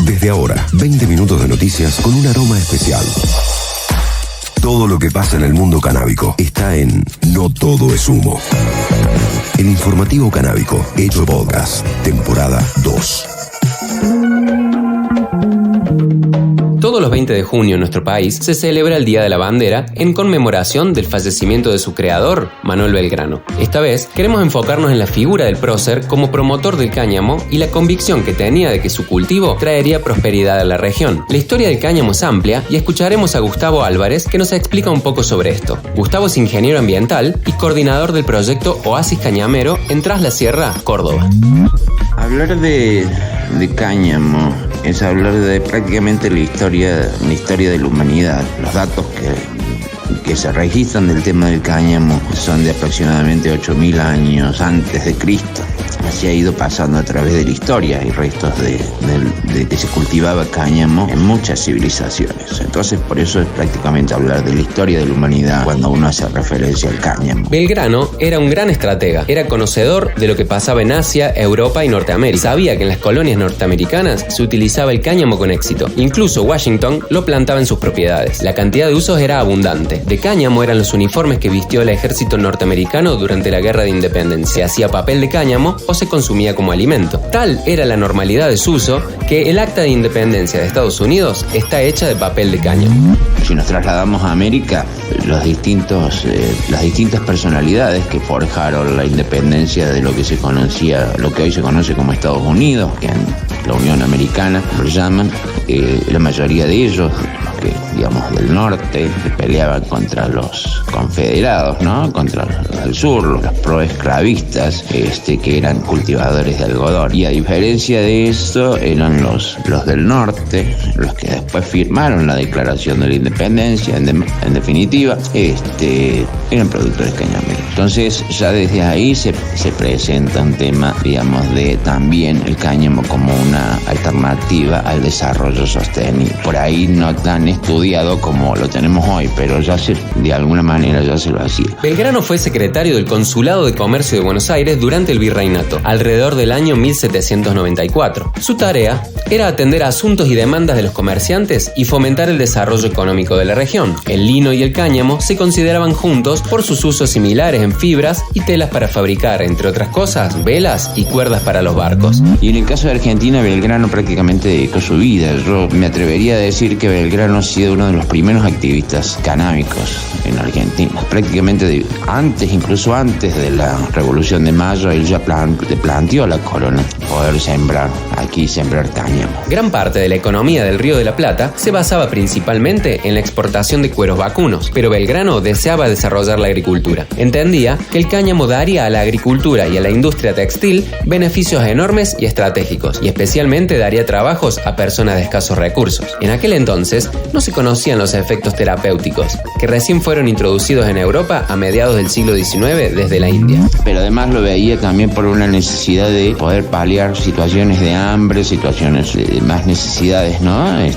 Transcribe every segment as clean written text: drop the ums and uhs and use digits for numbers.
Desde ahora, 20 minutos de noticias con un aroma especial. Todo lo que pasa en el mundo canábico está en No Todo es Humo. El informativo canábico hecho podcast, temporada 2. Todos los 20 de junio en nuestro país se celebra el Día de la Bandera en conmemoración del fallecimiento de su creador, Manuel Belgrano. Esta vez queremos enfocarnos en la figura del prócer como promotor del cáñamo y la convicción que tenía de que su cultivo traería prosperidad a la región. La historia del cáñamo es amplia y escucharemos a Gustavo Álvarez que nos explica un poco sobre esto. Gustavo es ingeniero ambiental y coordinador del proyecto Oasis Cañamero en Tras la Sierra, Córdoba. Hablar de cáñamo es hablar de prácticamente la historia de la humanidad. Los datos que se registran del tema del cáñamo son de aproximadamente 8.000 años antes de Cristo. Así ha ido pasando a través de la historia. Hay restos de que se cultivaba cáñamo en muchas civilizaciones. Entonces, por eso es prácticamente hablar de la historia de la humanidad cuando uno hace referencia al cáñamo. Belgrano era un gran estratega. Era conocedor de lo que pasaba en Asia, Europa y Norteamérica. Sabía que en las colonias norteamericanas se utilizaba el cáñamo con éxito. Incluso Washington lo plantaba en sus propiedades. La cantidad de usos era abundante. De cáñamo eran los uniformes que vistió el ejército norteamericano durante la Guerra de Independencia. Se hacía papel de cáñamo o se consumía como alimento. Tal era la normalidad de su uso que el Acta de Independencia de Estados Unidos está hecha de papel de cáñamo. Si nos trasladamos a América, las distintas personalidades que forjaron la independencia de lo que hoy se conoce como Estados Unidos, que en la Unión Americana lo llaman, la mayoría de ellos, digamos del norte, que peleaban contra los confederados, ¿no? Contra los del sur, los proesclavistas, que eran cultivadores de algodón. Y a diferencia de esto, eran los del norte, los que después firmaron la Declaración de la Independencia, en definitiva, eran productores cañameros. Entonces, ya desde ahí se presenta un tema, digamos, de también el cáñamo como una alternativa al desarrollo sostenible. Por ahí no tan estudiado como lo tenemos hoy, pero de alguna manera ya se lo hacía. Belgrano fue secretario del Consulado de Comercio de Buenos Aires durante el Virreinato, alrededor del año 1794. Su tarea era atender a asuntos y demandas de los comerciantes y fomentar el desarrollo económico de la región. El lino y el cáñamo se consideraban juntos por sus usos similares en fibras y telas para fabricar, entre otras cosas, velas y cuerdas para los barcos. Y en el caso de Argentina, Belgrano prácticamente dedicó su vida. Yo me atrevería a decir que Belgrano ha sido uno de los primeros activistas canábicos en Argentina. Prácticamente incluso antes de la Revolución de Mayo, él ya planteó a la corona poder sembrar cáñamo. Gran parte de la economía del Río de la Plata se basaba principalmente en la exportación de cueros vacunos, pero Belgrano deseaba desarrollar la agricultura. Entendía que el cáñamo daría a la agricultura y a la industria textil beneficios enormes y estratégicos, y especialmente daría trabajos a personas de escasos recursos. En aquel entonces no se conocían los efectos terapéuticos, que recién fueron introducidos en Europa a mediados del siglo XIX desde la India. Pero además lo veía también por una necesidad de poder paliar situaciones de hambre, situaciones de más necesidades, ¿no? De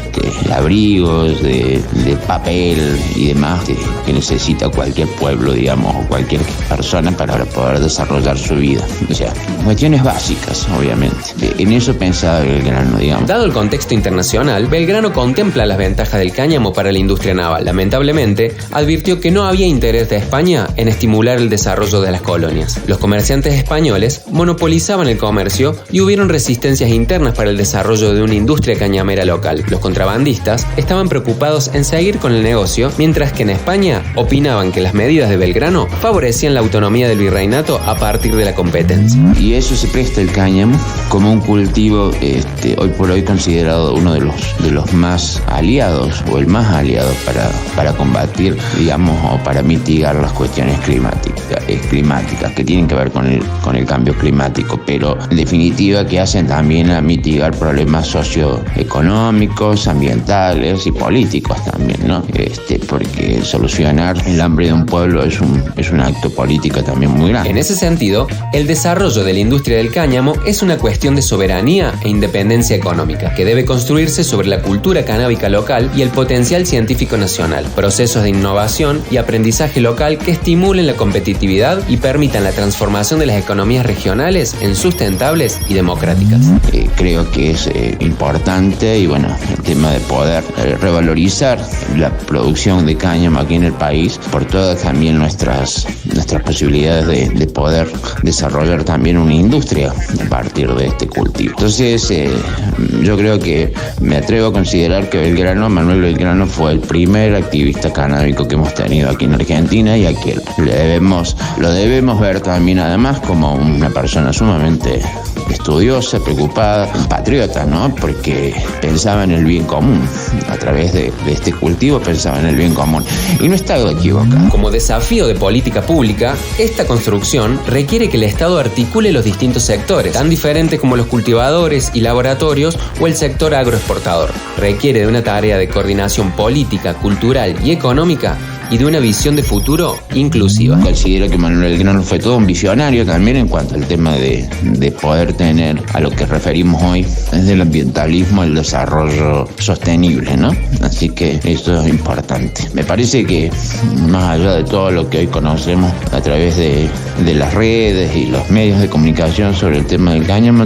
abrigos, de papel y demás que necesita cualquier pueblo, digamos, o cualquier persona para poder desarrollar su vida. O sea, cuestiones básicas, obviamente. En eso pensaba Belgrano, digamos. Dado el contexto internacional, Belgrano contempla las ventajas del cáñamo para la industria naval. Lamentablemente, advirtió que no había interés de España en estimular el desarrollo de las colonias. Los comerciantes españoles monopolizaban el comercio y hubieron resistencias internas para el desarrollo de una industria cañamera local. Los contrabandistas estaban preocupados en seguir con el negocio, mientras que en España opinaban que las medidas de Belgrano favorecían la autonomía del virreinato a partir de la competencia. Y eso se presta el cáñamo como un cultivo hoy por hoy considerado uno de los más aliados o el más aliado para combatir, digamos, o para mitigar las cuestiones climáticas que tienen que ver con el cambio climático, pero en definitiva que hacen también a mitigar problemas socioeconómicos, ambientales y políticos también, ¿no? Porque solucionar el hambre de un pueblo es un acto político también muy grande. En ese sentido, el desarrollo de la industria del cáñamo es una cuestión de soberanía e independencia económica, que debe construirse sobre la cultura canábica local y el potencial potencial científico nacional, procesos de innovación y aprendizaje local que estimulen la competitividad y permitan la transformación de las economías regionales en sustentables y democráticas. Creo que es importante y bueno, el tema de poder revalorizar la producción de cáñamo aquí en el país por todas también nuestras posibilidades de poder desarrollar también una industria a partir de este cultivo. Entonces yo creo que me atrevo a considerar que Manuel Belgrano fue el primer activista canábico que hemos tenido aquí en Argentina y a quien lo debemos ver también además como una persona sumamente estudiosa, preocupada, patriota, ¿no? Porque pensaba en el bien común. A través de este cultivo pensaba en el bien común. Y no estaba equivocado. Como desafío de política pública, esta construcción requiere que el Estado articule los distintos sectores, tan diferentes como los cultivadores y laboratorios o el sector agroexportador. Requiere de una tarea de coordinación política, cultural y económica y de una visión de futuro inclusiva. Considero que Manuel Belgrano fue todo un visionario también en cuanto al tema de poder tener a lo que referimos hoy desde el ambientalismo, el desarrollo sostenible, ¿no? Así que esto es importante. Me parece que más allá de todo lo que hoy conocemos a través de las redes y los medios de comunicación sobre el tema del cáñamo,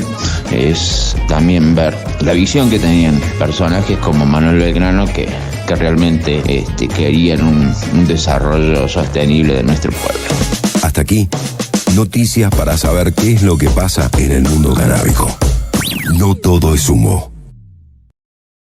es también ver la visión que tenían personajes como Manuel Belgrano que realmente querían un desarrollo sostenible de nuestro pueblo. Hasta aquí, noticias para saber qué es lo que pasa en el mundo canábico. No todo es humo.